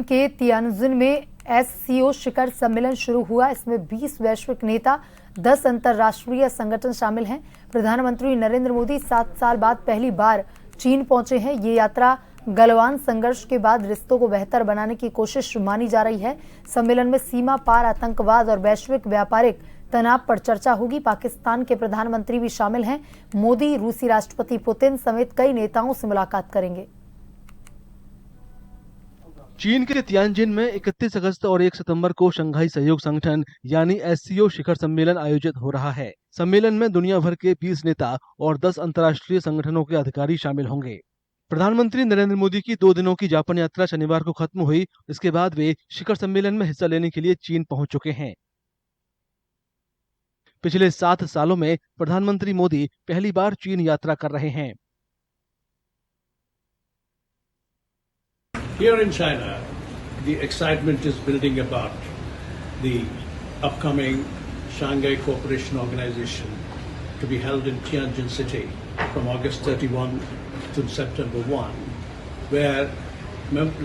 के तियानजिन में एससीओ शिखर सम्मेलन शुरू हुआ। इसमें 20 वैश्विक नेता, 10 अंतर्राष्ट्रीय संगठन शामिल हैं। प्रधानमंत्री नरेंद्र मोदी 7 साल बाद पहली बार चीन पहुंचे हैं। ये यात्रा गलवान संघर्ष के बाद रिश्तों को बेहतर बनाने की कोशिश मानी जा रही है। सम्मेलन में सीमा पार आतंकवाद और वैश्विक व्यापारिक तनाव पर चर्चा होगी। पाकिस्तान के प्रधानमंत्री भी शामिल हैं। मोदी रूसी राष्ट्रपति पुतिन समेत कई नेताओं से मुलाकात करेंगे। चीन के तियानजिन में 31 अगस्त और 1 सितंबर को शंघाई सहयोग संगठन यानी एससीओ शिखर सम्मेलन आयोजित हो रहा है। सम्मेलन में दुनिया भर के 20 नेता और 10 अंतर्राष्ट्रीय संगठनों के अधिकारी शामिल होंगे। प्रधानमंत्री नरेंद्र मोदी की 2 दिनों की जापान यात्रा शनिवार को खत्म हुई। इसके बाद वे शिखर सम्मेलन में हिस्सा लेने के लिए चीन पहुंच चुके हैं। पिछले 7 सालों में प्रधानमंत्री मोदी पहली बार चीन यात्रा कर रहे हैं। Here in China, the excitement is building about the upcoming Shanghai Cooperation Organization to be held in Tianjin City from August 31 to September 1, where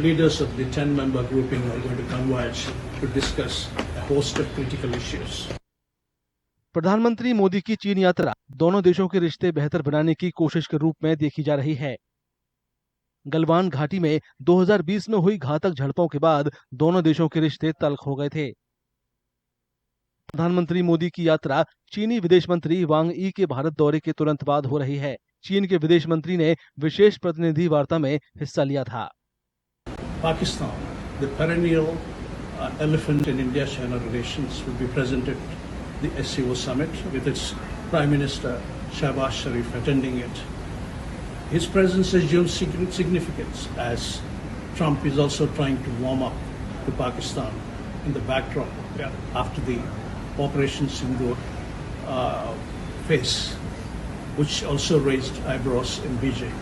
leaders of the 10-member grouping are going to converge to discuss a host of critical issues. प्रधानमंत्री मोदी की चीन यात्रा दोनों देशों के रिश्ते बेहतर बनाने की कोशिश के रूप में देखी जा रही है। गलवान घाटी में 2020 में हुई घातक झड़पों के बाद दोनों देशों के रिश्ते तल्ख हो गए थे। प्रधानमंत्री मोदी की यात्रा चीनी विदेश मंत्री वांग यी के भारत दौरे के तुरंत बाद हो रही है। चीन के विदेश मंत्री ने विशेष प्रतिनिधि वार्ता में हिस्सा लिया था। Pakistan, the perennial elephant in India-China relations, will be present at the SCO summit with its Prime Minister Shehbaz Sharif attending it. His presence assumes significance as Trump is also trying to warm up to Pakistan in the backdrop after the Operation Sindoor phase, which also raised eyebrows in Beijing.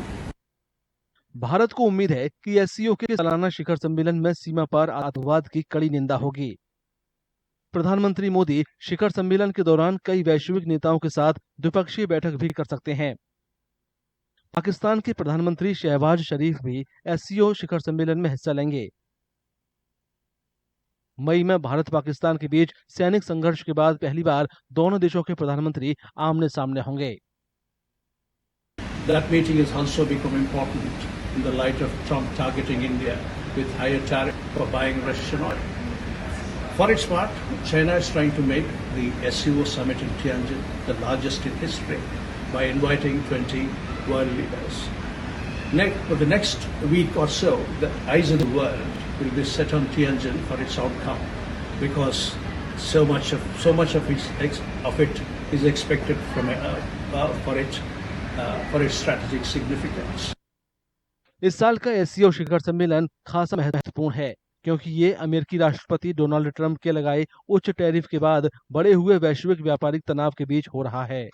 Bharat को उम्मीद है कि SCO के सालाना शिखर सम्मेलन में सीमा पार आतंकवाद की कड़ी निंदा होगी। प्रधानमंत्री मोदी शिखर सम्मेलन के दौरान कई वैश्विक नेताओं के साथ द्विपक्षीय बैठक भी कर सकते हैं। पाकिस्तान के प्रधानमंत्री शहबाज शरीफ भी एससीओ शिखर सम्मेलन में हिस्सा लेंगे। मई में भारत पाकिस्तान के बीच सैनिक संघर्ष के बाद पहली बार दोनों देशों के प्रधानमंत्री आमने सामने होंगे। That meeting has also become important in the light of Trump targeting India with higher tariff for buying Russian oil. For its part, China is trying to make the SCO summit in Tianjin the largest in history by inviting 20 world leaders. For the next week or so, the eyes of the world will be set on Tianjin for its outcome, because so much of it is expected for its strategic significance. इस साल का SCO शिखर सम्मेलन खासा महत्वपूर्ण है, क्योंकि ये अमेरिकी राष्ट्रपति डोनाल्ड ट्रंप के लगाए उच्च टैरिफ के बाद बढ़े हुए वैश्विक व्यापारिक तनाव के बीच हो रहा है।